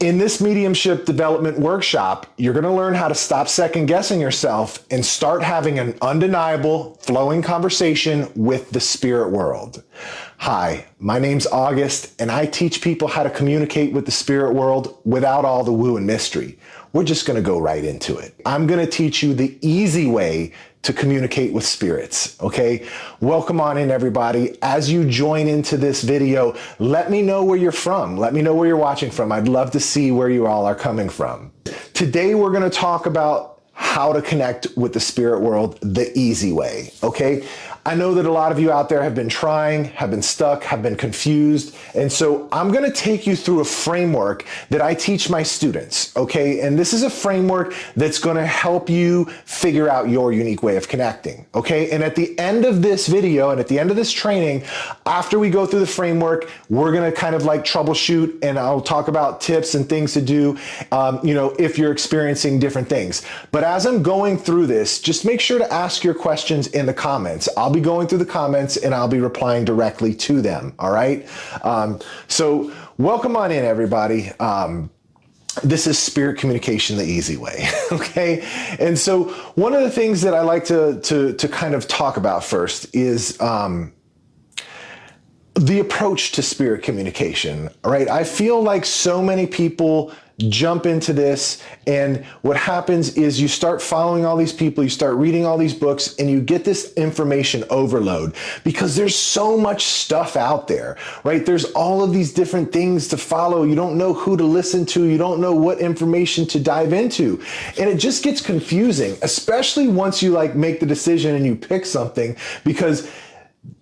In this mediumship development workshop, you're going to learn how to stop second guessing yourself and start having an undeniable, flowing conversation with the spirit world. Hi, my name's August, and I teach people how to communicate with the spirit world without all the woo and mystery. We're just going to go right into it. I'm going to teach you the easy way to communicate with spirits, okay? Welcome on in, everybody. As you join into this video, let me know where you're from. Let me know where you're watching from. I'd love to see where you all are coming from. Today, we're gonna talk about how to connect with the spirit world the easy way, okay? I know that a lot of you out there have been trying, have been stuck, have been confused. And so I'm going to take you through a framework that I teach my students, okay? And this is a framework that's going to help you figure out your unique way of connecting, okay? And at the end of this video and at the end of this training, after we go through the framework, we're going to kind of like troubleshoot, and I'll talk about tips and things to do, if you're experiencing different things. But as I'm going through this, just make sure to ask your questions in the comments. I'll be going through the comments and I'll be replying directly to them. All right. So welcome on in, everybody. This is spirit communication the easy way. Okay. And so one of the things that I like to kind of talk about first is, the approach to spirit communication. All right. I feel like so many people jump into this, and what happens is you start following all these people, you start reading all these books, and you get this information overload because there's so much stuff out there, right? There's all of these different things to follow. You don't know who to listen to. You don't know what information to dive into. And it just gets confusing, especially once you like make the decision and you pick something, because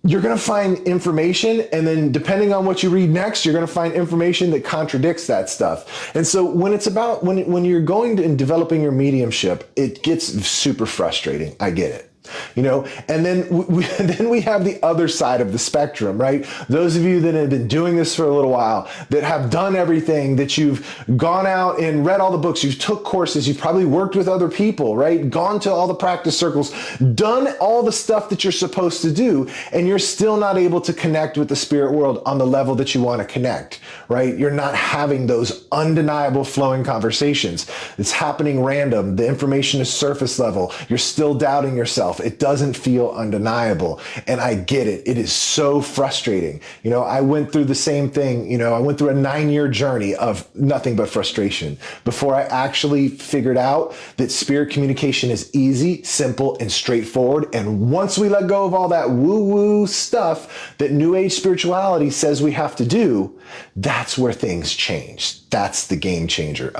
you're going to find information, and then depending on what you read next, you're going to find information that contradicts that stuff. And so when it's about, when you're going to, and developing your mediumship, it gets super frustrating. I get it. And then we have the other side of the spectrum, right? Those of you that have been doing this for a little while, that have done everything, that you've gone out and read all the books, you've took courses, you've probably worked with other people, right? Gone to all the practice circles, done all the stuff that you're supposed to do, and you're still not able to connect with the spirit world on the level that you want to connect, right? You're not having those undeniable flowing conversations. It's happening random. The information is surface level. You're still doubting yourself. It doesn't feel undeniable. And I get it. It is so frustrating. I went through the same thing. I went through a 9-year journey of nothing but frustration before I actually figured out that spirit communication is easy, simple, and straightforward. And once we let go of all that woo-woo stuff that New Age spirituality says we have to do, that's where things change. That's the game changer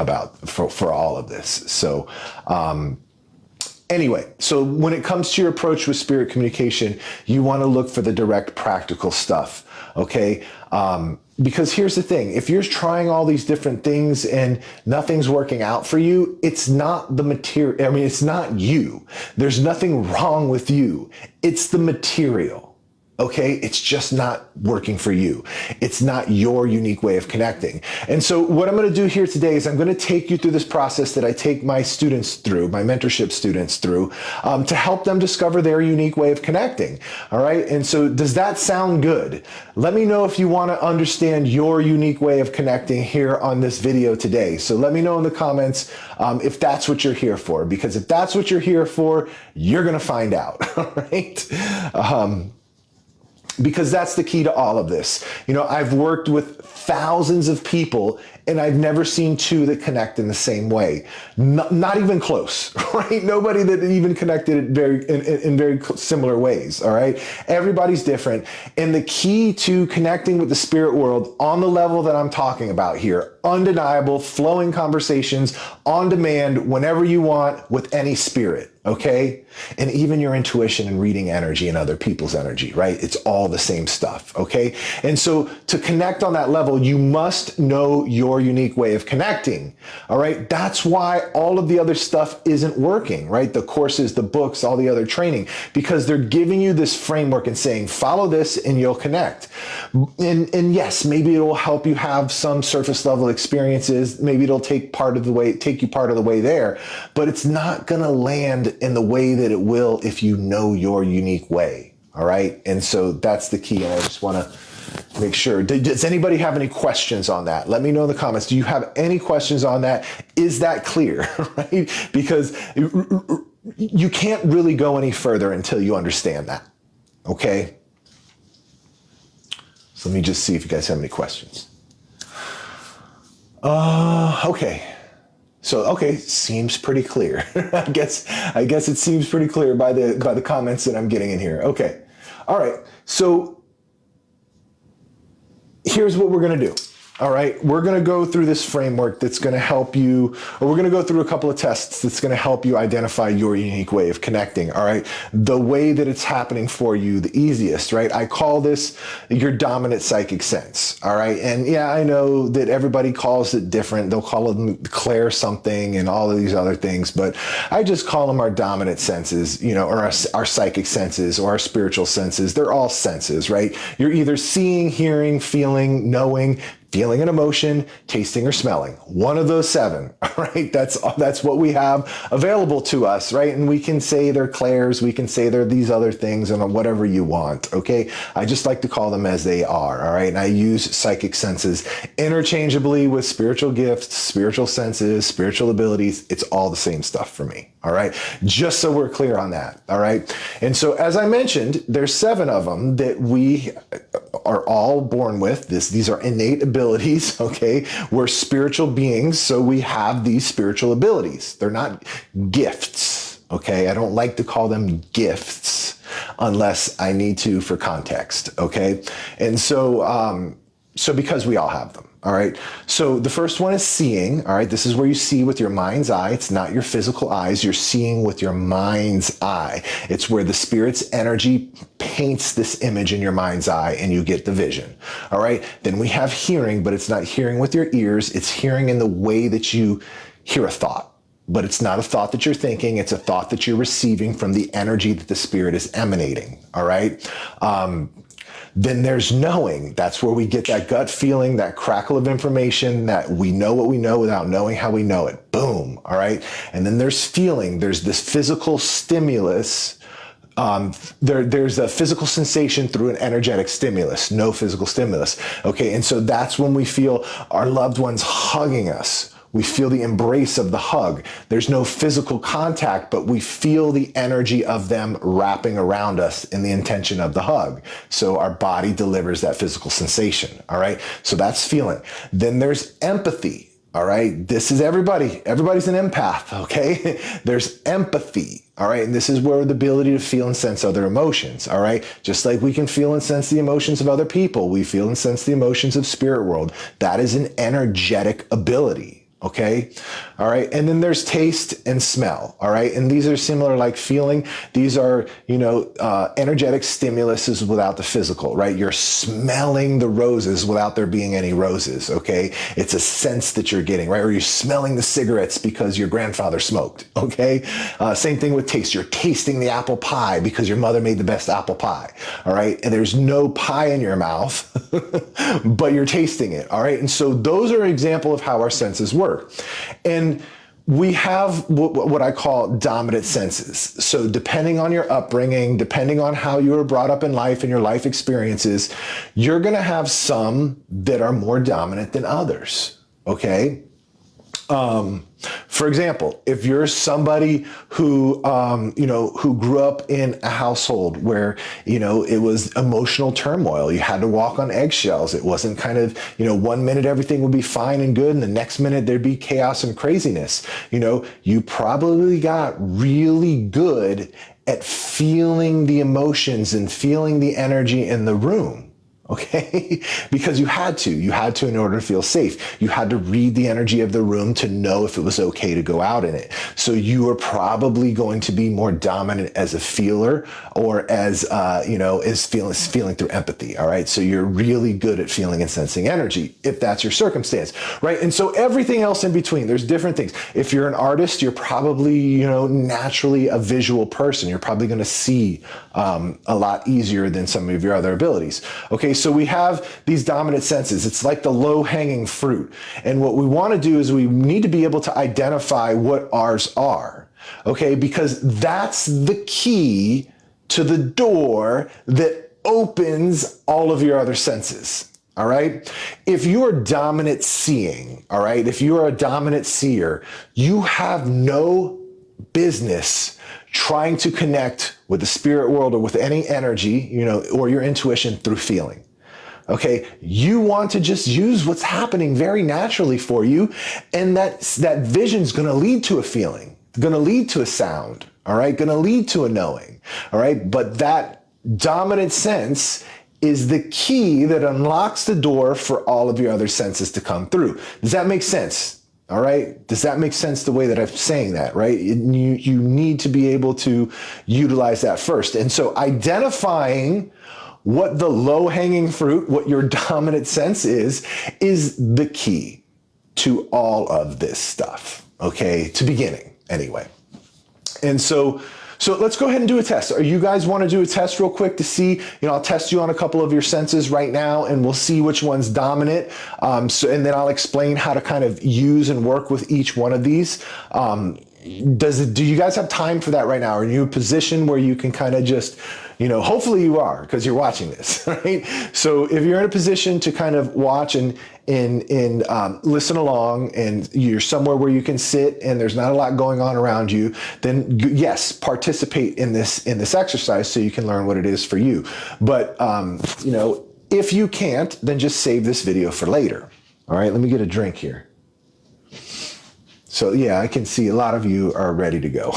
for all of this. So, anyway, so when it comes to your approach with spirit communication, you want to look for the direct practical stuff, okay? Because here's the thing, if you're trying all these different things and nothing's working out for you, it's not the material. It's not you. There's nothing wrong with you. It's the material. Okay, it's just not working for you. It's not your unique way of connecting. And so what I'm going to do here today is I'm going to take you through this process that I take my students through, my mentorship students through, to help them discover their unique way of connecting. All right. And so does that sound good? Let me know if you want to understand your unique way of connecting here on this video today. So let me know in the comments if that's what you're here for, because if that's what you're here for, you're going to find out. All right. Because that's the key to all of this. I've worked with thousands of people, and I've never seen two that connect in the same way. Not even close, right? Nobody that even connected in very similar ways, all right? Everybody's different. And the key to connecting with the spirit world on the level that I'm talking about here, undeniable, flowing conversations on demand, whenever you want, with any spirit. Okay. And even your intuition and reading energy and other people's energy, right? It's all the same stuff. Okay. And so to connect on that level, you must know your unique way of connecting. All right. That's why all of the other stuff isn't working, right? The courses, the books, all the other training, because they're giving you this framework and saying, follow this and you'll connect. And yes, maybe it will help you have some surface level experiences. Maybe it'll take you part of the way there, but it's not going to land in the way that it will if you know your unique way. All right. And so that's the key. And I just want to Make sure. Does anybody have any questions on that? Let me know in the comments. Do you have any questions on that? Is that clear? Right? Because you can't really go any further until you understand that. Okay? So let me just see if you guys have any questions. Okay. So, okay, seems pretty clear. I guess it seems pretty clear by the comments that I'm getting in here. Okay. All right. So here's what we're going to do. All right, we're going to go through this framework that's going to help you, or we're going to go through a couple of tests that's going to help you identify your unique way of connecting. All right, the way that it's happening for you, the easiest, right? I call this your dominant psychic sense. All right, and yeah, I know that everybody calls it different. They'll call it Claire something and all of these other things, but I just call them our dominant senses, you know, or our psychic senses or our spiritual senses. They're all senses, right? You're either seeing, hearing, feeling, knowing, feeling an emotion, tasting or smelling. One of those seven, all right? That's what we have available to us, right? And we can say they're clairs, we can say they're these other things and whatever you want, okay? I just like to call them as they are, all right? And I use psychic senses interchangeably with spiritual gifts, spiritual senses, spiritual abilities. It's all the same stuff for me, all right? Just so we're clear on that, all right? And so as I mentioned, there's 7 of them that we are all born with. These are innate abilities, okay? We're spiritual beings, so we have these spiritual abilities. They're not gifts, okay? I don't like to call them gifts unless I need to for context, okay? And so, because we all have them. All right. So the first one is seeing. All right. This is where you see with your mind's eye. It's not your physical eyes. You're seeing with your mind's eye. It's where the spirit's energy paints this image in your mind's eye and you get the vision. All right. Then we have hearing, but it's not hearing with your ears. It's hearing in the way that you hear a thought. But it's not a thought that you're thinking. It's a thought that you're receiving from the energy that the spirit is emanating. All right. Then there's knowing. That's where we get that gut feeling, that crackle of information, that we know what we know without knowing how we know it. Boom. All right. And then there's feeling. There's this physical stimulus. There's a physical sensation through an energetic stimulus, no physical stimulus. Okay. And so that's when we feel our loved ones hugging us. We feel the embrace of the hug. There's no physical contact, but we feel the energy of them wrapping around us in the intention of the hug. So our body delivers that physical sensation. All right. So that's feeling. Then there's empathy. All right. This is everybody. Everybody's an empath. Okay. There's empathy. All right. And this is where the ability to feel and sense other emotions. All right. Just like we can feel and sense the emotions of other people, we feel and sense the emotions of spirit world. That is an energetic ability. Okay. All right. And then there's taste and smell. All right. And these are similar like feeling. These are, energetic stimuluses without the physical, right? You're smelling the roses without there being any roses. Okay. It's a sense that you're getting, right? Or you're smelling the cigarettes because your grandfather smoked. Okay. Same thing with taste. You're tasting the apple pie because your mother made the best apple pie. All right. And there's no pie in your mouth, but you're tasting it. All right. And so those are an example of how our senses work. And we have what I call dominant senses. So depending on your upbringing, depending on how you were brought up in life and your life experiences, you're going to have some that are more dominant than others. Okay. For example, if you're somebody who, who grew up in a household where, it was emotional turmoil, you had to walk on eggshells. It wasn't kind of, 1 minute everything would be fine and good, and the next minute there'd be chaos and craziness. You probably got really good at feeling the emotions and feeling the energy in the room. Okay, because you had to in order to feel safe. You had to read the energy of the room to know if it was okay to go out in it. So you are probably going to be more dominant as a feeler or as feeling through empathy. All right. So you're really good at feeling and sensing energy if that's your circumstance. Right. And so everything else in between, there's different things. If you're an artist, you're probably, naturally a visual person. You're probably going to see a lot easier than some of your other abilities. Okay. So we have these dominant senses. It's like the low-hanging fruit. And what we want to do is we need to be able to identify what ours are. Okay, because that's the key to the door that opens all of your other senses. All right. If you are dominant seeing, all right, if you are a dominant seer, you have no business trying to connect with the spirit world or with any energy, or your intuition through feeling. Okay. You want to just use what's happening very naturally for you. And that vision is going to lead to a feeling, going to lead to a sound. All right. Going to lead to a knowing. All right. But that dominant sense is the key that unlocks the door for all of your other senses to come through. Does that make sense? All right. Does that make sense the way that I'm saying that, right? You need to be able to utilize that first. And so identifying what the low-hanging fruit, what your dominant sense is the key to all of this stuff. Okay. To beginning anyway. And so let's go ahead and do a test. Or you guys want to do a test real quick to see, I'll test you on a couple of your senses right now and we'll see which one's dominant. And then I'll explain how to kind of use and work with each one of these. Do you guys have time for that right now? Are you in a position where you can kind of just, hopefully you are because you're watching this, right? So if you're in a position to kind of watch and listen along and you're somewhere where you can sit and there's not a lot going on around you, then yes, participate in this exercise so you can learn what it is for you. But, if you can't, then just save this video for later. All right, let me get a drink here. So yeah, I can see a lot of you are ready to go.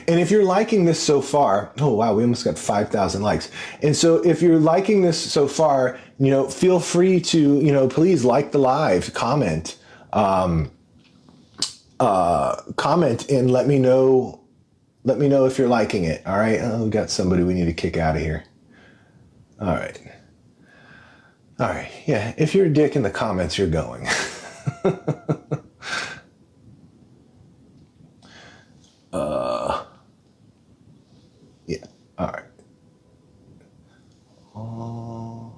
And if you're liking this so far, oh wow, we almost got 5,000 likes. And so if you're liking this so far, feel free to, please like the live, comment and let me know if you're liking it. All right. Oh, we got somebody we need to kick out of here. All right. All right. Yeah. If you're a dick in the comments, you're going. Yeah. All right. Oh,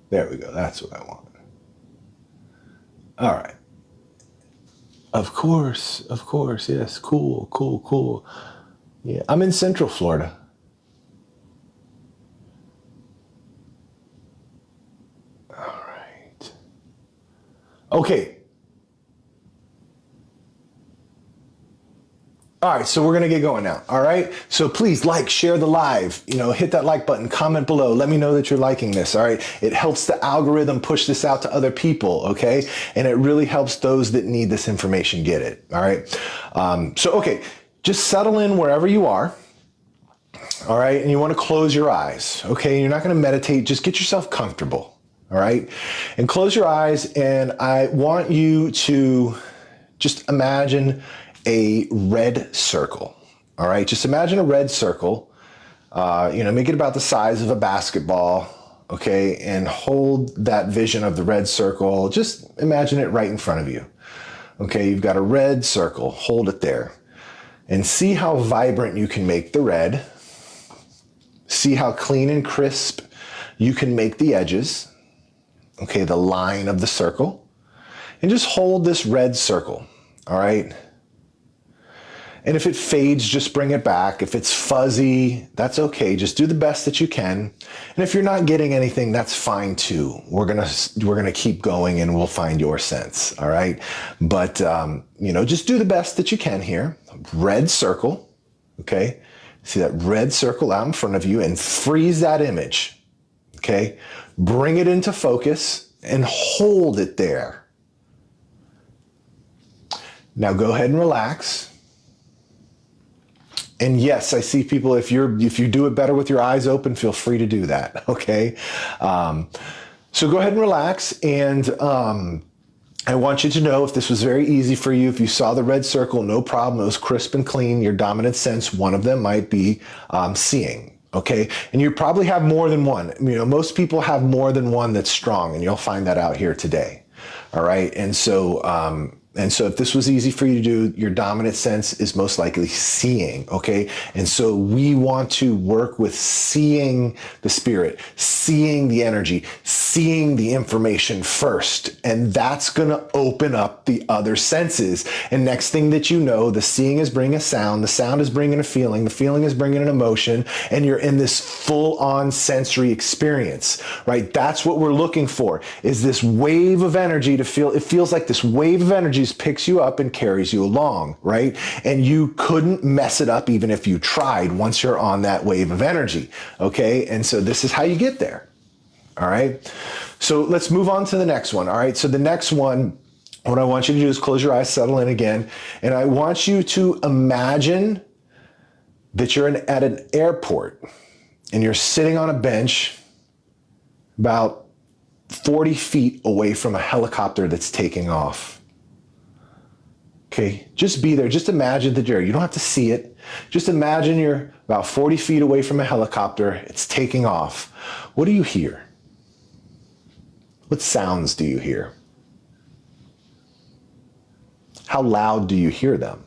there we go. That's what I want. All right. Of course. Yes. Cool. Yeah. I'm in Central Florida. All right. Okay. All right, so we're going to get going now. All right. So please share the live, hit that like button, comment below. Let me know that you're liking this. All right. It helps the algorithm push this out to other people. Okay. And it really helps those that need this information get it. All right. Okay, just settle in wherever you are. All right. And you want to close your eyes. Okay. You're not going to meditate. Just get yourself comfortable. All right. And close your eyes. And I want you to just imagine a red circle. All right. Just imagine a red circle, make it about the size of a basketball. Okay. And hold that vision of the red circle. Just imagine it right in front of you. Okay. You've got a red circle. Hold it there and see how vibrant you can make the red. See how clean and crisp you can make the edges. Okay. The line of the circle, and just hold this red circle. All right. And if it fades, just bring it back. If it's fuzzy, that's okay. Just do the best that you can. And if you're not getting anything, that's fine too. We're gonna keep going and we'll find your sense. All right. But just do the best that you can here. Red circle. Okay. See that red circle out in front of you and freeze that image. Okay. Bring it into focus and hold it there. Now go ahead and relax. And yes, I see people, if you do it better with your eyes open, feel free to do that. Okay. So go ahead and relax. And I want you to know, if this was very easy for you, if you saw the red circle, no problem. It was crisp and clean. Your dominant sense, one of them might be seeing. Okay. And you probably have more than one. Most people have more than one that's strong, and you'll find that out here today. All right. And so, And so if this was easy for you to do, your dominant sense is most likely seeing, okay? And so we want to work with seeing the spirit, seeing the energy, seeing the information first. And that's gonna open up the other senses. And next thing that you know, the seeing is bringing a sound, the sound is bringing a feeling, the feeling is bringing an emotion, and you're in this full-on sensory experience, right? That's what we're looking for, is this wave of energy to feel. It feels like this wave of energy picks you up and carries you along, right? And you couldn't mess it up even if you tried once you're on that wave of energy, okay? And so this is how you get there, all right? So let's move on to the next one, all right? So the next one, what I want you to do is close your eyes, settle in again, and I want you to imagine that you're at an airport and you're sitting on a bench about 40 feet away from a helicopter that's taking off. Okay, just be there. Just imagine that you don't have to see it. Just imagine you're about 40 feet away from a helicopter. It's taking off. What do you hear? What sounds do you hear? How loud do you hear them?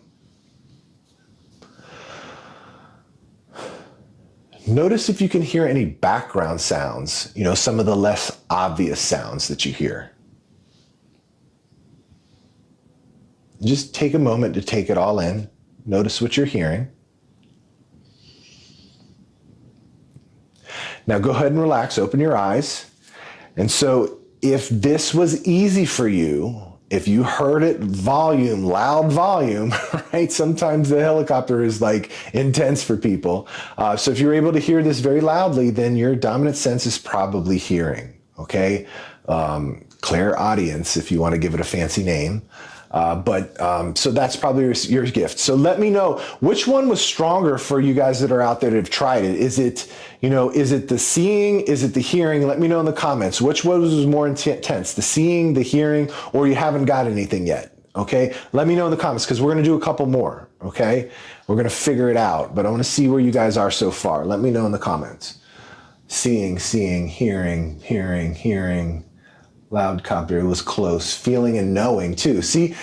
Notice if you can hear any background sounds, some of the less obvious sounds that you hear. Just take a moment to take it all in. Notice what you're hearing. Now go ahead and relax, open your eyes. And so if this was easy for you, if you heard it loud volume, right? Sometimes the helicopter is like intense for people. So if you're able to hear this very loudly, then your dominant sense is probably hearing, okay? Clairaudience, if you want to give it a fancy name. So that's probably your gift. So let me know which one was stronger for you guys that are out there that have tried it. Is it the seeing? Is it the hearing? Let me know in the comments. Which one was more intense, the seeing, the hearing, or you haven't got anything yet? Okay. Let me know in the comments because we're going to do a couple more. Okay. We're going to figure it out, but I want to see where you guys are so far. Let me know in the comments. Seeing, hearing. Loud copter, it was close. Feeling and knowing too. See,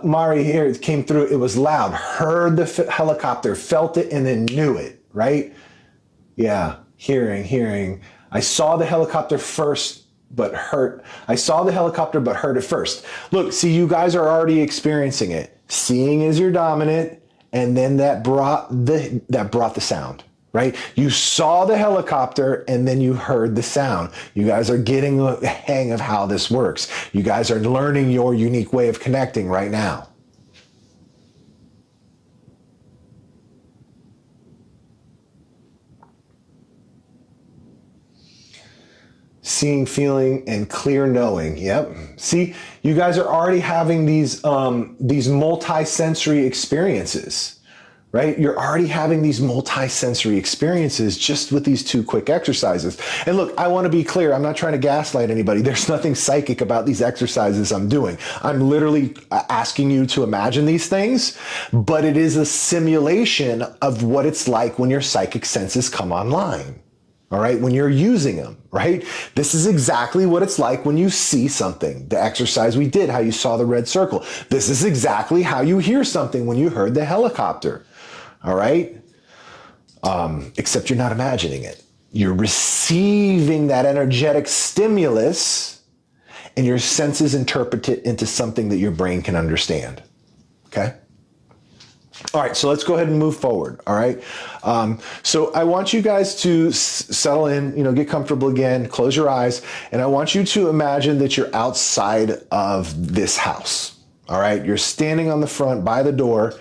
Mari here, it came through, it was loud. Heard the helicopter, felt it, and then knew it, right? Yeah, hearing. I saw the helicopter first, but heard it first. Look, see, you guys are already experiencing it. Seeing is your dominant, and then that brought the sound. Right? You saw the helicopter and then you heard the sound. You guys are getting a hang of how this works. You guys are learning your unique way of connecting right now. Seeing, feeling, and clear knowing. Yep. See, you guys are already having these multi-sensory experiences. Right? You're already having these multi-sensory experiences just with these two quick exercises. And look, I want to be clear. I'm not trying to gaslight anybody. There's nothing psychic about these exercises I'm doing. I'm literally asking you to imagine these things, but it is a simulation of what it's like when your psychic senses come online. All right, when you're using them, right? This is exactly what it's like when you see something. The exercise we did, how you saw the red circle. This is exactly how you hear something when you heard the helicopter. All right? Except you're not imagining it. You're receiving that energetic stimulus and your senses interpret it into something that your brain can understand. Okay? All right, so let's go ahead and move forward, all right? So I want you guys to settle in, get comfortable again, close your eyes, and I want you to imagine that you're outside of this house. All right, you're standing on the front by the door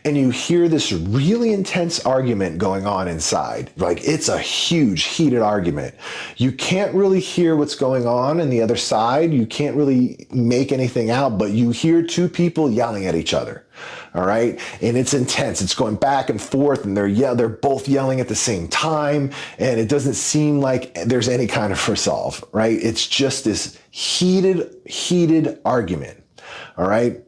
and you hear this really intense argument going on inside. Like it's a huge heated argument. You can't really hear what's going on the other side. You can't really make anything out, but you hear two people yelling at each other. All right. And it's intense. It's going back and forth and they're both yelling at the same time. And it doesn't seem like there's any kind of resolve, right? It's just this heated argument. All right.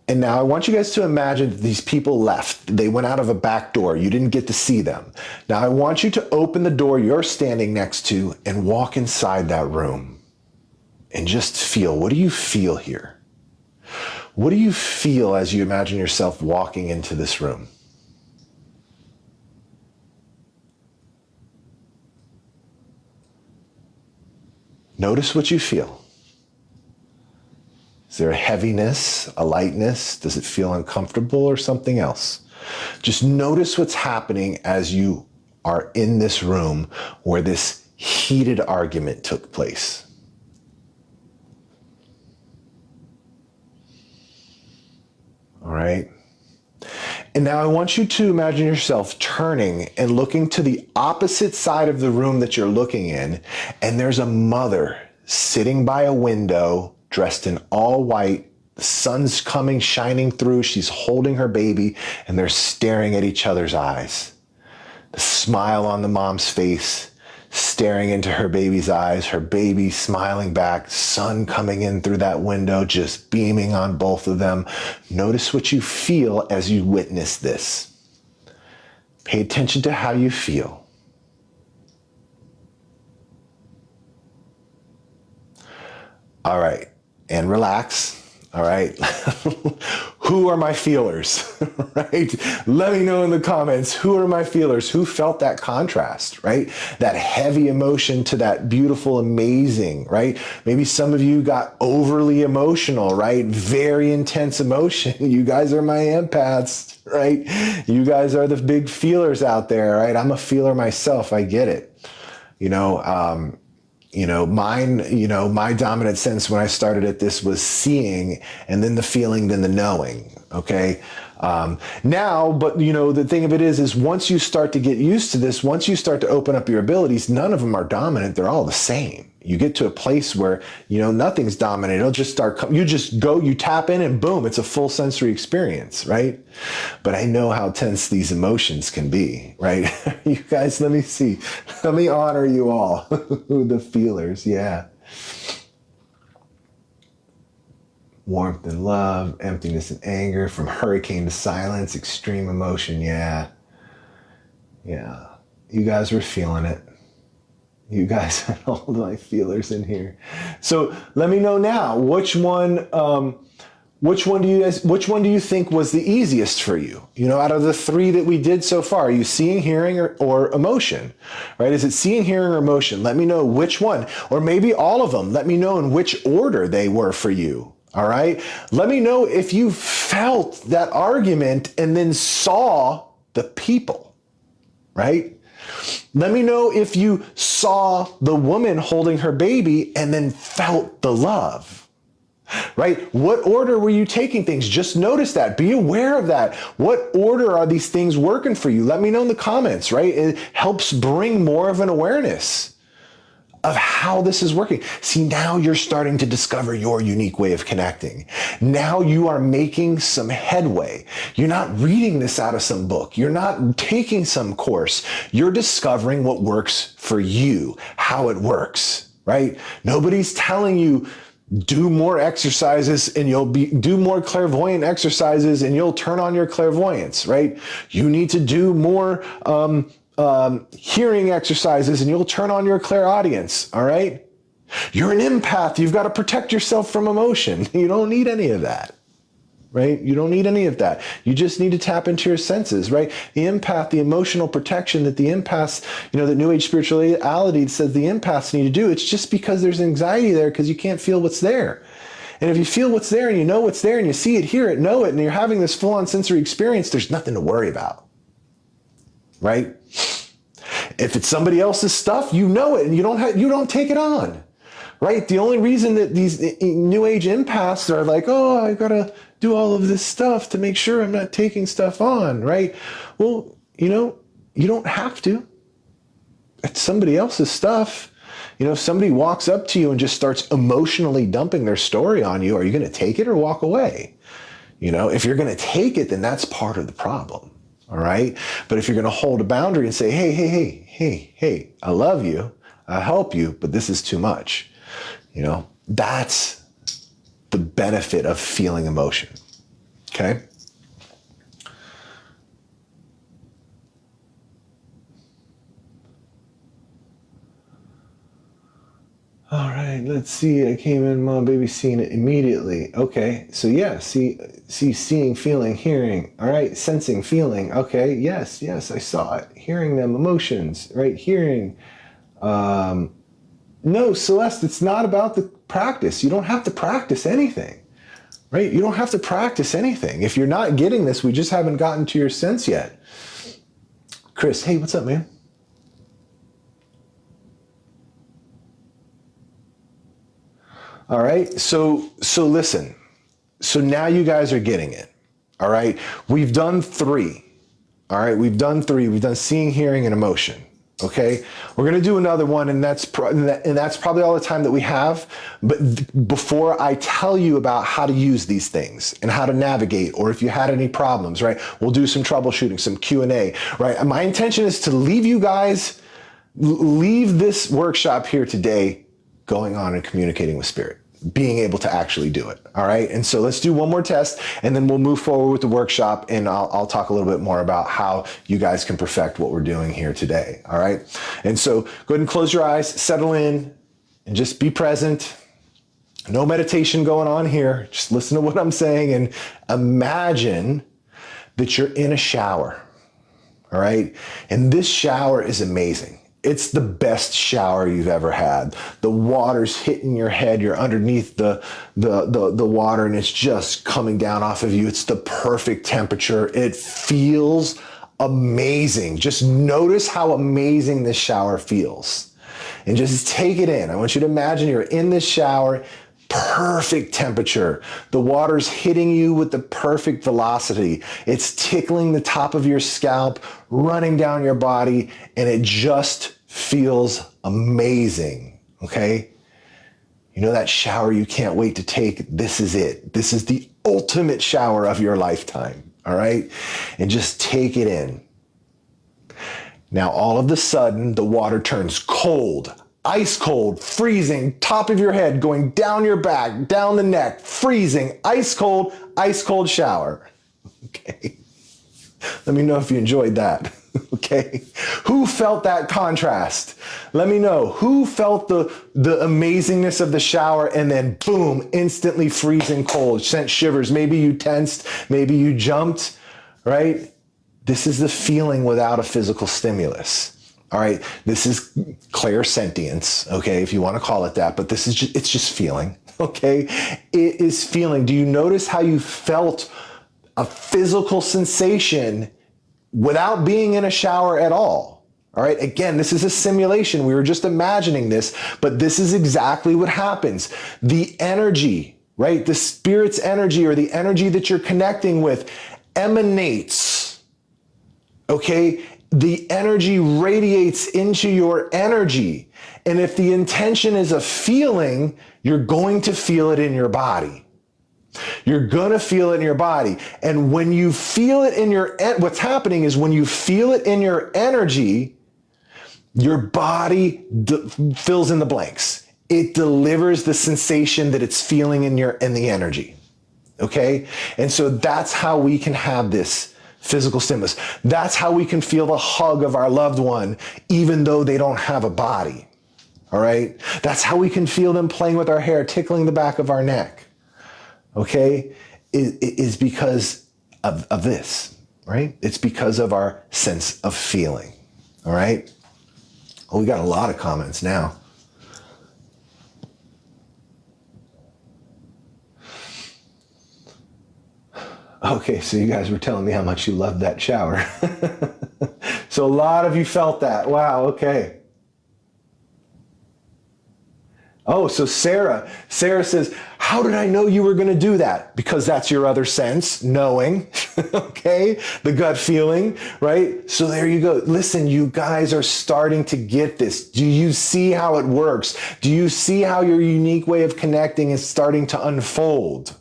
And now I want you guys to imagine that these people left. They went out of a back door. You didn't get to see them. Now I want you to open the door you're standing next to and walk inside that room. and just feel. What do you feel here? What do you feel as you imagine yourself walking into this room? Notice what you feel. Is there a heaviness, a lightness? Does it feel uncomfortable or something else? Just notice what's happening as you are in this room where this heated argument took place. All right. And now I want you to imagine yourself turning and looking to the opposite side of the room that you're looking in. And there's a mother sitting by a window, dressed in all white. The sun's coming, shining through. She's holding her baby and they're staring at each other's eyes. The smile on the mom's face, staring into her baby's eyes, her baby smiling back, sun coming in through that window, just beaming on both of them. Notice what you feel as you witness this. Pay attention to how you feel. All right, and relax. All right. Who are my feelers, right? Let me know in the comments, who are my feelers? Who felt that contrast, right? That heavy emotion to that beautiful, amazing, right? Maybe some of you got overly emotional, right? Very intense emotion. You guys are my empaths, right? You guys are the big feelers out there, right? I'm a feeler myself. I get it. My dominant sense when I started at this was seeing, and then the feeling, then the knowing. Okay. The thing of it is once you start to get used to this, once you start to open up your abilities, none of them are dominant. They're all the same. You get to a place where, nothing's dominant. It'll just start, you just go, you tap in and boom, it's a full sensory experience, right? But I know how tense these emotions can be, right? You guys, let me see. Let me honor you all. The feelers, yeah. Warmth and love, emptiness and anger, from hurricane to silence, extreme emotion, yeah. Yeah, you guys were feeling it. You guys had all my feelers in here. So let me know now, which one do you think was the easiest for you? Out of the three that we did so far, are you seeing, hearing, or emotion, right? Is it seeing, hearing, or emotion? Let me know which one, or maybe all of them. Let me know in which order they were for you. All right. Let me know if you felt that argument and then saw the people, right? Let me know if you saw the woman holding her baby and then felt the love, right? What order were you taking things? Just notice that. Be aware of that. What order are these things working for you? Let me know in the comments, right? It helps bring more of an awareness of how this is working. See, now you're starting to discover your unique way of connecting. Now you are making some headway. You're not reading this out of some book. You're not taking some course. You're discovering what works for you, how it works, right? Nobody's telling you do more exercises and do more clairvoyant exercises and you'll turn on your clairvoyance, right? You need to do more hearing exercises and you'll turn on your clairaudience, all right? You're an empath. You've got to protect yourself from emotion. You don't need any of that, right? You don't need any of that. You just need to tap into your senses, right? The empath, the emotional protection that the empaths, the New Age spirituality says the empaths need to do, it's just because there's anxiety there because you can't feel what's there. And if you feel what's there and you know what's there and you see it, hear it, know it, and you're having this full-on sensory experience, there's nothing to worry about, right? If it's somebody else's stuff, you know it and you don't take it on, right? The only reason that these New Age empaths are like, oh, I gotta do all of this stuff to make sure I'm not taking stuff on, right? Well, you don't have to. It's somebody else's stuff. If somebody walks up to you and just starts emotionally dumping their story on you, are you going to take it or walk away? If you're going to take it, then that's part of the problem. All right. But if you're going to hold a boundary and say, hey, I love you, I help you, but this is too much. That's the benefit of feeling emotion. Okay. All right, let's see. I came in, mom, baby, seeing it immediately. Okay, so yeah, seeing, feeling, hearing. All right, sensing, feeling. Okay, yes, I saw it. Hearing them, emotions, right? Hearing. No, Celeste, it's not about the practice. You don't have to practice anything, right? You don't have to practice anything. If you're not getting this, we just haven't gotten to your sense yet. Chris, hey, what's up, man? All right, so listen. So now you guys are getting it. All right, we've done 3. All right, we've done 3. We've done seeing, hearing, and emotion. Okay, we're gonna do another one, and that's probably all the time that we have. But before I tell you about how to use these things and how to navigate, or if you had any problems, right, we'll do some troubleshooting, some Q&A, right? And my intention is to leave this workshop here today going on and communicating with spirit, being able to actually do it. All right. And so let's do one more test, and then we'll move forward with the workshop, and I'll talk a little bit more about how you guys can perfect what we're doing here today. All right. And so go ahead and close your eyes, settle in, and just be present. No meditation going on here. Just listen to what I'm saying and imagine that you're in a shower. All right. And this shower is amazing. It's the best shower you've ever had. The water's hitting your head. You're underneath the water, and it's just coming down off of you. It's the perfect temperature. It feels amazing. Just notice how amazing this shower feels. And just take it in. I want you to imagine you're in this shower, perfect temperature. The water's hitting you with the perfect velocity. It's tickling the top of your scalp, running down your body, and it just feels amazing, okay? You know that shower you can't wait to take? This is it. This is the ultimate shower of your lifetime, all right? And just take it in. Now, all of a sudden, the water turns cold, ice cold, freezing, top of your head, going down your back, down the neck, freezing, ice cold shower, okay? Let me know if you enjoyed that. Okay. Who felt that contrast? Let me know. Who felt the amazingness of the shower and then boom, instantly freezing cold, sent shivers. Maybe you tensed, maybe you jumped, right? This is the feeling without a physical stimulus. All right. This is clairsentience. Okay. If you want to call it that, but this is it's just feeling. Okay. It is feeling. Do you notice how you felt a physical sensation without being in a shower at all? All right. Again, this is a simulation. We were just imagining this, but this is exactly what happens. The energy, right? The spirit's energy, or the energy that you're connecting with, emanates. Okay. The energy radiates into your energy. And if the intention is a feeling, you're going to feel it in your body. You're going to feel it in your body. And when you feel it in what's happening is when you feel it in your energy, your body fills in the blanks. It delivers the sensation that it's feeling in the energy. Okay. And so that's how we can have this physical stimulus. That's how we can feel the hug of our loved one, even though they don't have a body. All right. That's how we can feel them playing with our hair, tickling the back of our neck. Okay, is because of this, right? It's because of our sense of feeling, all right? Oh, we got a lot of comments now. Okay, so you guys were telling me how much you loved that shower. So a lot of you felt that. Wow, okay. Oh, so Sarah says, how did I know you were going to do that? Because that's your other sense, knowing, okay? The gut feeling, right? So there you go. Listen, you guys are starting to get this. Do you see how it works? Do you see how your unique way of connecting is starting to unfold?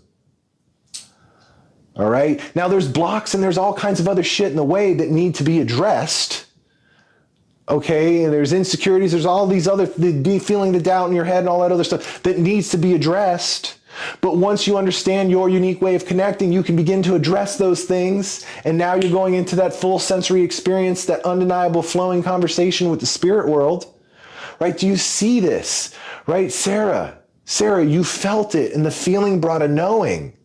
All right? Now there's blocks and there's all kinds of other shit in the way that need to be addressed. Okay, and there's insecurities, there's all these other, feeling the doubt in your head and all that other stuff that needs to be addressed. But once you understand your unique way of connecting, you can begin to address those things. And now you're going into that full sensory experience, that undeniable flowing conversation with the spirit world, right? Do you see this, right? Sarah, you felt it and the feeling brought a knowing,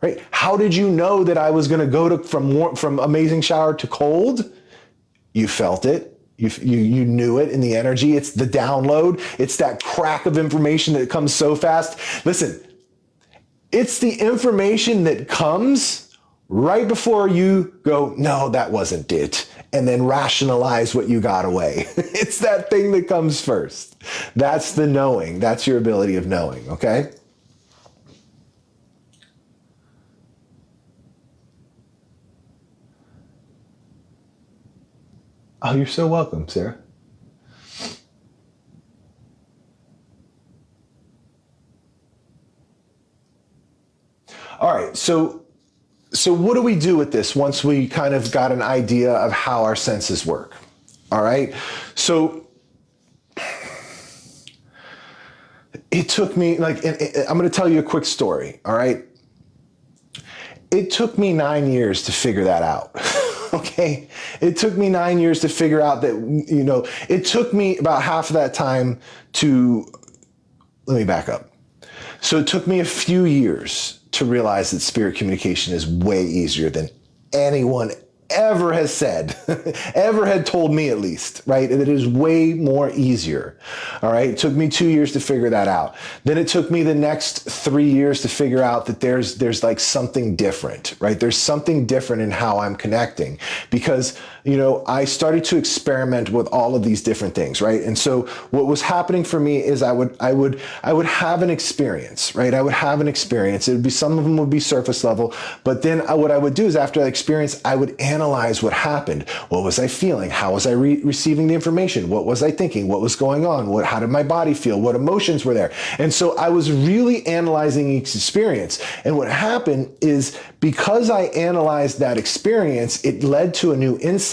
right? How did you know that I was going to go from amazing shower to cold? You felt it. You knew it in the energy. It's the download. It's that crack of information that comes so fast. Listen, it's the information that comes right before you go, no, that wasn't it, and then rationalize what you got away. It's that thing that comes first. That's the knowing. That's your ability of knowing, okay? Oh, you're so welcome, Sarah. All right, so what do we do with this once we kind of got an idea of how our senses work? All right, so it took me, like, I'm going to tell you a quick story, all right? It took me 9 years to figure that out. Okay. It took me 9 years to figure out that, it took me about half of that time let me back up. So it took me a few years to realize that spirit communication is way easier than anyone ever has said, ever had told me at least, right? And it is way more easier. All right. It took me 2 years to figure that out. Then it took me the next 3 years to figure out that there's like something different, right? There's something different in how I'm connecting because, I started to experiment with all of these different things, right? And so what was happening for me is I would have an experience, right? I would have an experience. It would be, some of them would be surface level, but then what I would do is after that experience, I would analyze what happened. What was I feeling? How was I receiving the information? What was I thinking? What was going on? How did my body feel? What emotions were there? And so I was really analyzing each experience. And what happened is because I analyzed that experience, it led to a new insight.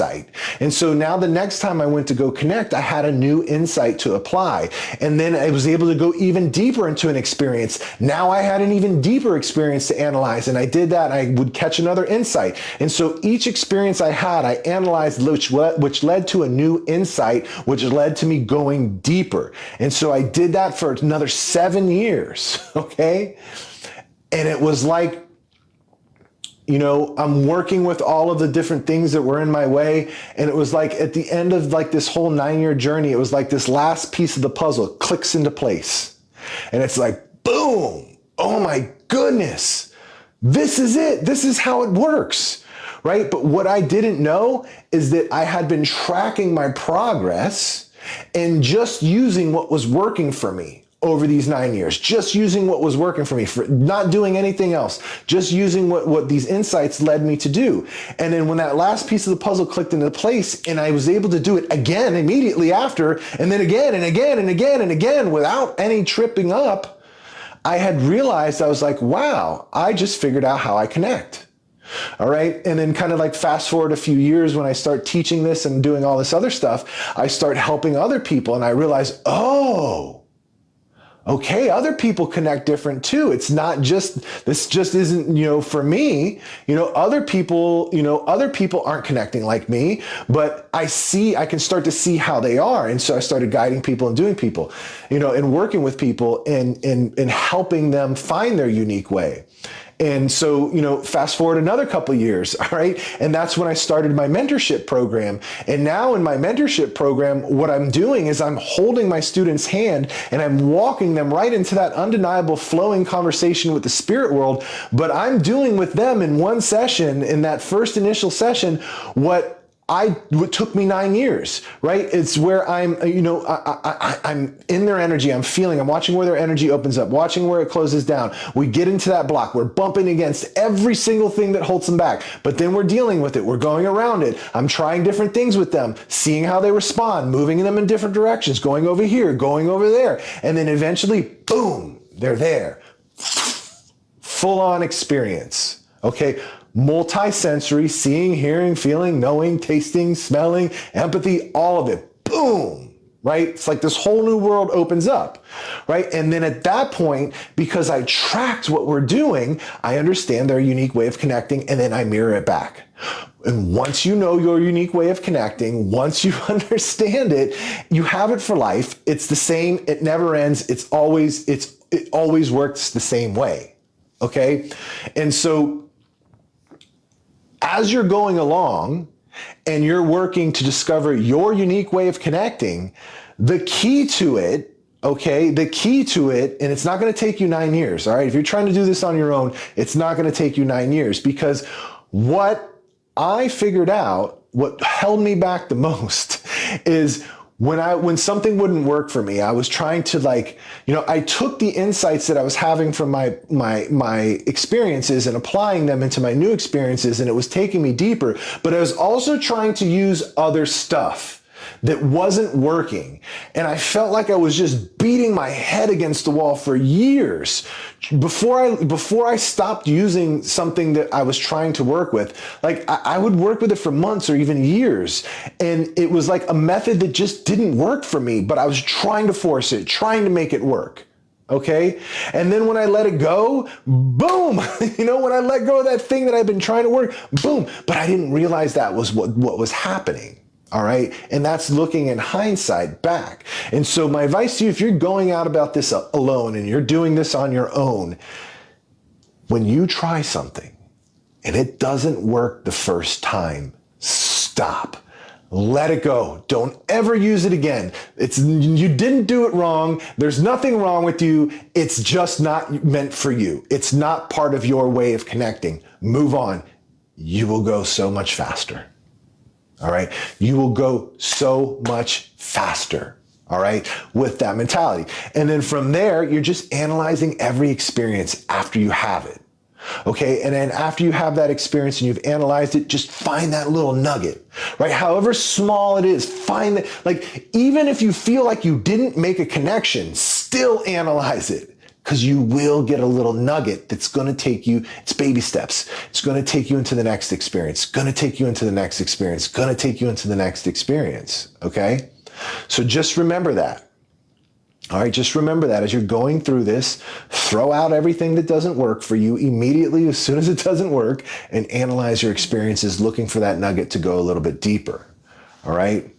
And so now the next time I went to go connect, I had a new insight to apply. And then I was able to go even deeper into an experience. Now I had an even deeper experience to analyze. And I did that. I would catch another insight. And so each experience I had, I analyzed, which led to a new insight, which led to me going deeper. And so I did that for another 7 years. Okay. And it was like, I'm working with all of the different things that were in my way. And it was like at the end of like this whole 9-year journey, it was like this last piece of the puzzle clicks into place. And it's like, boom. Oh my goodness. This is it. This is how it works. Right? But what I didn't know is that I had been tracking my progress and just using what was working for me over these 9 years, just using what was working for me, for not doing anything else, just using what these insights led me to do. And then when that last piece of the puzzle clicked into place and I was able to do it again immediately after, and then again and again and again and again without any tripping up, I had realized, I was like, wow, I just figured out how I connect. All right. And then kind of like fast forward a few years when I start teaching this and doing all this other stuff, I start helping other people and I realize, oh, okay, other people connect different too. It's not just, this just isn't, for me, other people aren't connecting like me, but I can start to see how they are. And so I started guiding people and doing people, and working with people and helping them find their unique way. And so, fast forward another couple of years, all right? And that's when I started my mentorship program. And now in my mentorship program, what I'm doing is I'm holding my students' hand and I'm walking them right into that undeniable flowing conversation with the spirit world. But I'm doing with them in one session, in that first initial session, what took me 9 years, right? It's where I'm in their energy. I'm feeling, I'm watching where their energy opens up, watching where it closes down. We get into that block. We're bumping against every single thing that holds them back, but then we're dealing with it. We're going around it. I'm trying different things with them, seeing how they respond, moving them in different directions, going over here, going over there. And then eventually, boom, they're there. Full on experience. Okay. Multi-sensory, seeing, hearing, feeling, knowing, tasting, smelling, empathy, all of it. Boom. right? It's like this whole new world opens up, right? And then at that point, because I tracked what we're doing, I understand their unique way of connecting, and then I mirror it back. And once you know your unique way of connecting, once you understand it, you have it for life. It's the same. It never ends. It always works the same way. Okay. And so as you're going along and you're working to discover your unique way of connecting, the key to it, okay, the key to it, and it's not going to take you 9 years. All right. If you're trying to do this on your own, it's not going to take you 9 years, because what I figured out, what held me back the most is when something wouldn't work for me, I was trying to I took the insights that I was having from my experiences and applying them into my new experiences, and it was taking me deeper, but I was also trying to use other stuff that wasn't working. And I felt like I was just beating my head against the wall for years before I stopped using something that I was trying to work with. Like I would work with it for months or even years. And it was like a method that just didn't work for me, but I was trying to force it, trying to make it work. Okay. And then when I let it go, boom, when I let go of that thing that I've been trying to work, boom. But I didn't realize that was what was happening. All right. And that's looking in hindsight back. And so my advice to you, if you're going out about this alone and you're doing this on your own, when you try something and it doesn't work the first time, stop. Let it go. Don't ever use it again. You didn't do it wrong. There's nothing wrong with you. It's just not meant for you. It's not part of your way of connecting. Move on. You will go so much faster. All right. You will go so much faster. All right. With that mentality. And then from there, you're just analyzing every experience after you have it. Okay. And then after you have that experience and you've analyzed it, just find that little nugget, right? However small it is, find that, even if you feel like you didn't make a connection, still analyze it. Because you will get a little nugget that's going to take you, it's baby steps. It's going to take you into the next experience, going to take you into the next experience, going to take you into the next experience. Okay. So just remember that. All right. Just remember that as you're going through this, throw out everything that doesn't work for you immediately as soon as it doesn't work, and analyze your experiences, looking for that nugget to go a little bit deeper. All right.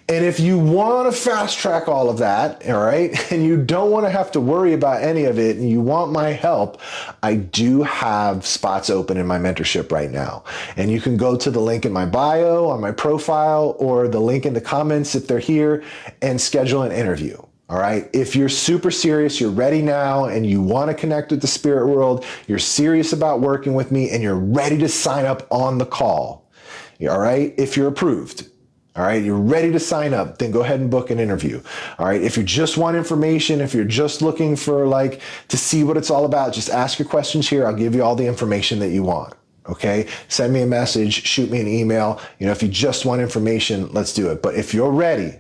And if you want to fast track all of that, all right, and you don't want to have to worry about any of it, and you want my help, I do have spots open in my mentorship right now. And you can go to the link in my bio on my profile, or the link in the comments if they're here, and schedule an interview. All right. If you're super serious, you're ready now, and you want to connect with the spirit world, you're serious about working with me, and you're ready to sign up on the call. All right. If you're approved. All right, you're ready to sign up, then go ahead and book an interview. All right, if you just want information, if you're just looking for to see what it's all about, just ask your questions here. I'll give you all the information that you want. Okay, send me a message, shoot me an email. If you just want information, let's do it. But if you're ready,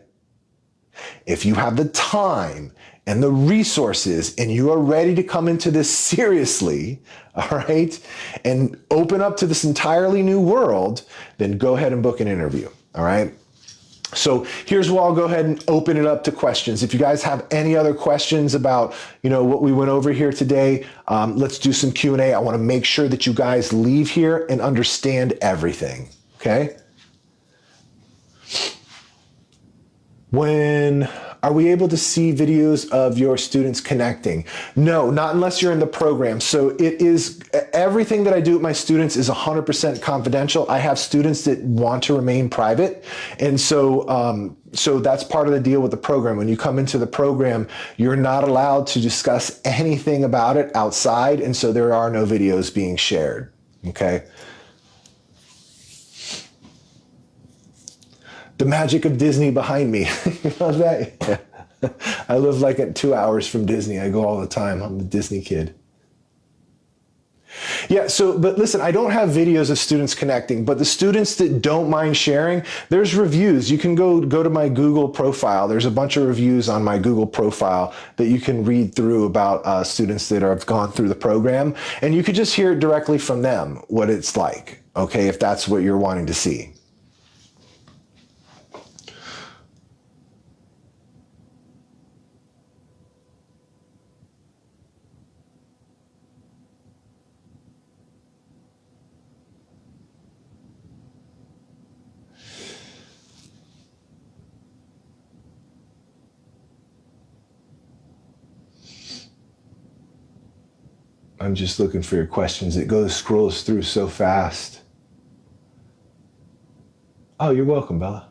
if you have the time and the resources, and you are ready to come into this seriously, all right, and open up to this entirely new world, then go ahead and book an interview. All right. So here's where I'll go ahead and open it up to questions. If you guys have any other questions about, what we went over here today, let's do some Q&A. I want to make sure that you guys leave here and understand everything. Okay. When are we able to see videos of your students connecting? No, not unless you're in the program. So everything that I do with my students is 100% confidential. I have students that want to remain private. And so that's part of the deal with the program. When you come into the program, you're not allowed to discuss anything about it outside. And so there are no videos being shared. Okay. The magic of Disney behind me. You know that? Yeah. I live at 2 hours from Disney. I go all the time. I'm a Disney kid. Yeah, but listen, I don't have videos of students connecting, but the students that don't mind sharing, there's reviews. You can go to my Google profile. There's a bunch of reviews on my Google profile that you can read through about students that have gone through the program. And you could just hear it directly from them, what it's like, okay, if that's what you're wanting to see. I'm just looking for your questions. It scrolls through so fast. Oh, you're welcome, Bella.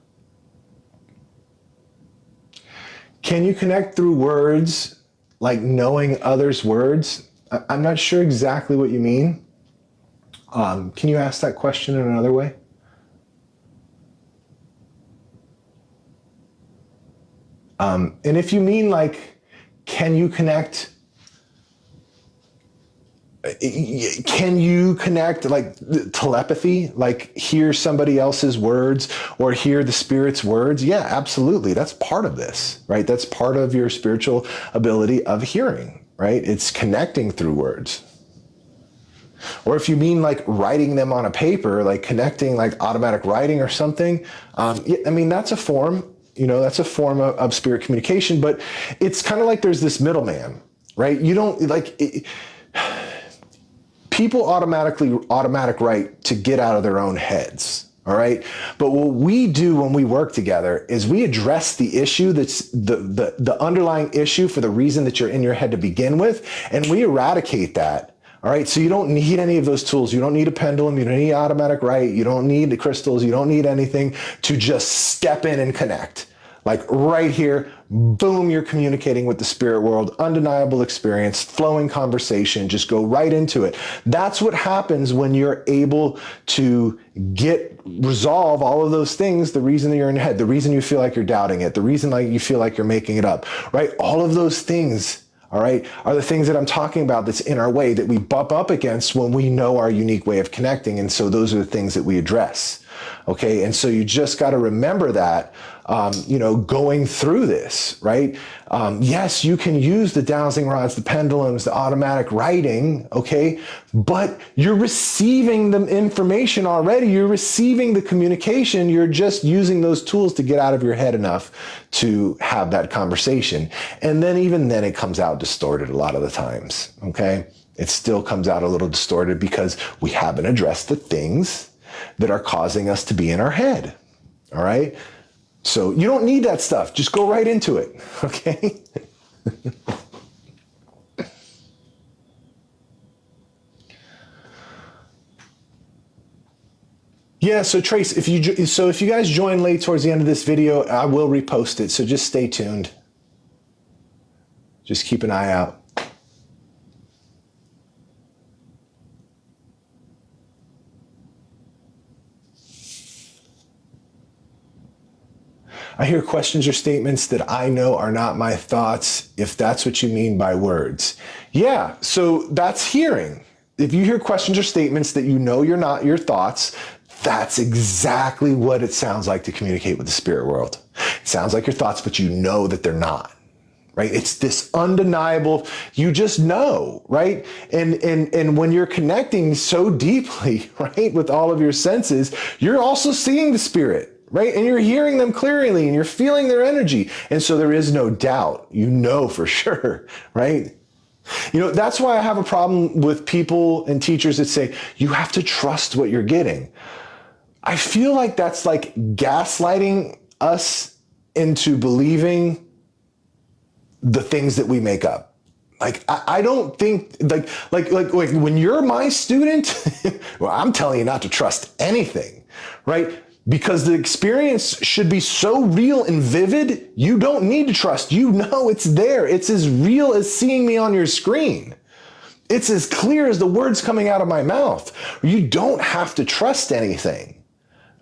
Can you connect through words, like knowing others' words? I'm not sure exactly what you mean. Can you ask that question in another way? And if you mean like, can you connect like telepathy, like hear somebody else's words or hear the spirit's words? Yeah, absolutely. That's part of this, right? That's part of your spiritual ability of hearing, right? It's connecting through words. Or if you mean like writing them on a paper, like connecting like automatic writing or something, I mean, that's a form, that's a form of spirit communication, but it's kind of like there's this middleman, right? You don't like people automatic write to get out of their own heads. All right. But what we do when we work together is we address the issue that's the underlying issue for the reason that you're in your head to begin with. And we eradicate that. All right. So you don't need any of those tools. You don't need a pendulum. You don't need automatic write. You don't need the crystals. You don't need anything to just step in and connect. Like right here, boom, you're communicating with the spirit world, undeniable experience, flowing conversation, just go right into it. That's what happens when you're able to resolve all of those things, the reason that you're in your head, the reason you feel like you're doubting it, the reason like you feel like you're making it up, right? All of those things, all right, are the things that I'm talking about that's in our way that we bump up against when we know our unique way of connecting. And so those are the things that we address. Okay. And so you just got to remember that, going through this, right? Yes, you can use the dowsing rods, the pendulums, the automatic writing. Okay. But you're receiving the information already. You're receiving the communication. You're just using those tools to get out of your head enough to have that conversation. And then even then it comes out distorted a lot of the times. Okay. It still comes out a little distorted because we haven't addressed the things that are causing us to be in our head. All right. So you don't need that stuff. Just go right into it. Okay. Yeah. So Trace, if you guys join late towards the end of this video, I will repost it. So just stay tuned. Just keep an eye out. I hear questions or statements that I know are not my thoughts, if that's what you mean by words. Yeah, so that's hearing. If you hear questions or statements that you know you're not your thoughts, that's exactly what it sounds like to communicate with the spirit world. It sounds like your thoughts, but you know that they're not. Right? It's this undeniable, you just know, right? And when you're connecting so deeply, right, with all of your senses, you're also seeing the spirit. Right? And you're hearing them clearly and you're feeling their energy. And so there is no doubt, for sure, right? That's why I have a problem with people and teachers that say, you have to trust what you're getting. I feel like that's like gaslighting us into believing the things that we make up. Like, I don't think like when you're my student, well, I'm telling you not to trust anything, right? Because the experience should be so real and vivid, you don't need to trust. You know it's there. It's as real as seeing me on your screen. It's as clear as the words coming out of my mouth. You don't have to trust anything.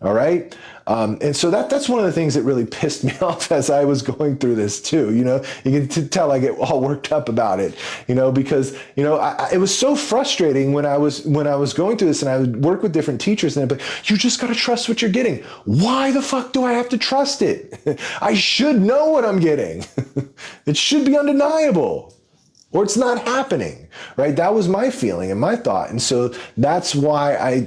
All right. And so that's one of the things that really pissed me off as I was going through this too. You can tell I get all worked up about it, because, it was so frustrating when I was going through this and I would work with different teachers and I'd be like, you just got to trust what you're getting. Why the fuck do I have to trust it? I should know what I'm getting. It should be undeniable. Or it's not happening, right? That was my feeling and my thought. And so that's why I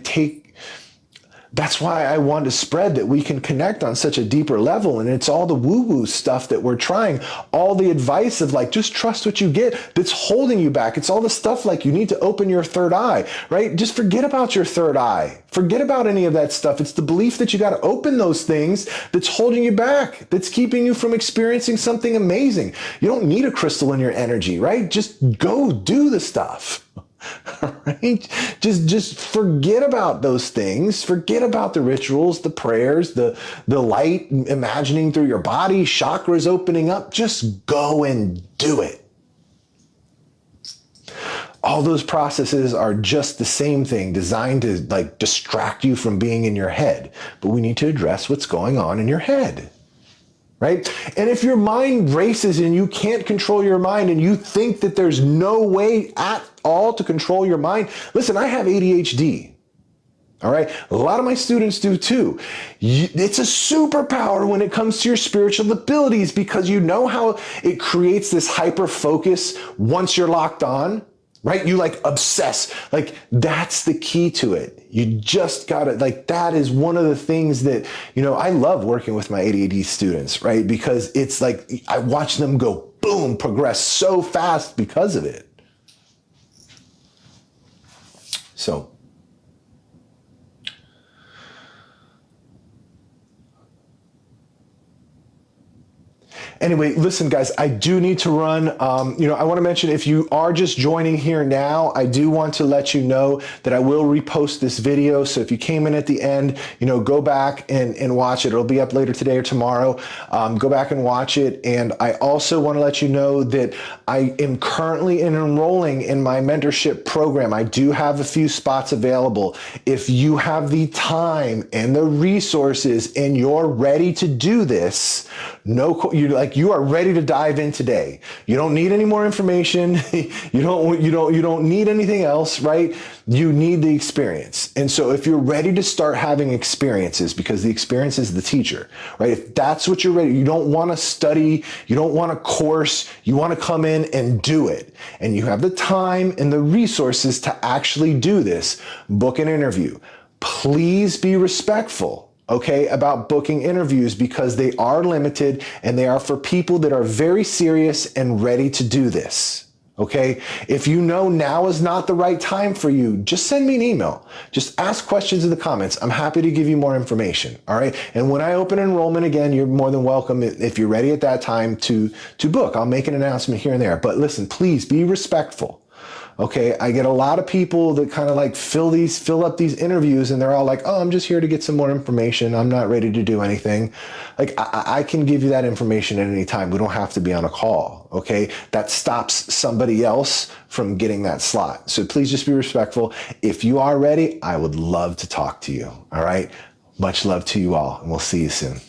wanted to spread that we can connect on such a deeper level. And it's all the woo-woo stuff that we're trying, all the advice of like, just trust what you get that's holding you back. It's all the stuff like you need to open your third eye, right? Just forget about your third eye. Forget about any of that stuff. It's the belief that you got to open those things that's holding you back, that's keeping you from experiencing something amazing. You don't need a crystal in your energy, right? Just go do the stuff. All right? Just forget about those things. Forget about the rituals, the prayers, the light imagining through your body, chakras opening up. Just go and do it. All those processes are just the same thing, designed to like distract you from being in your head. But we need to address what's going on in your head. Right? And if your mind races and you can't control your mind and you think that there's no way at all to control your mind, listen, I have ADHD. All right. A lot of my students do too. It's a superpower when it comes to your spiritual abilities because you know how it creates this hyper focus once you're locked on. Right? You like obsess. Like that's the key to it. You just gotta, like, that is one of the things that, you know, I love working with my ADHD students, right? Because it's like, I watch them go boom, progress so fast because of it. So, anyway, listen, guys, I do need to run. I want to mention if you are just joining here now, I do want to let you know that I will repost this video. So if you came in at the end, go back and watch it. It'll be up later today or tomorrow. Go back and watch it. And I also want to let you know that I am currently enrolling in my mentorship program. I do have a few spots available. If you have the time and the resources and you're ready to do this, you are ready to dive in today. You don't need any more information. You don't need anything else, right? You need the experience. And so if you're ready to start having experiences, because the experience is the teacher, right? If that's what you're ready, you don't want to study, you don't want a course, you want to come in and do it. And you have the time and the resources to actually do this, book an interview. Please be respectful, okay, about booking interviews because they are limited and they are for people that are very serious and ready to do this, okay? If you know now is not the right time for you, just send me an email. Just ask questions in the comments. I'm happy to give you more information, all right? And when I open enrollment again, you're more than welcome, if you're ready at that time, to book. I'll make an announcement here and there. But listen, please be respectful. Okay, I get a lot of people that kind of like fill up these interviews and they're all like, oh, I'm just here to get some more information. I'm not ready to do anything. Like I can give you that information at any time. We don't have to be on a call, okay? That stops somebody else from getting that slot. So please just be respectful. If you are ready, I would love to talk to you, all right? Much love to you all, and we'll see you soon.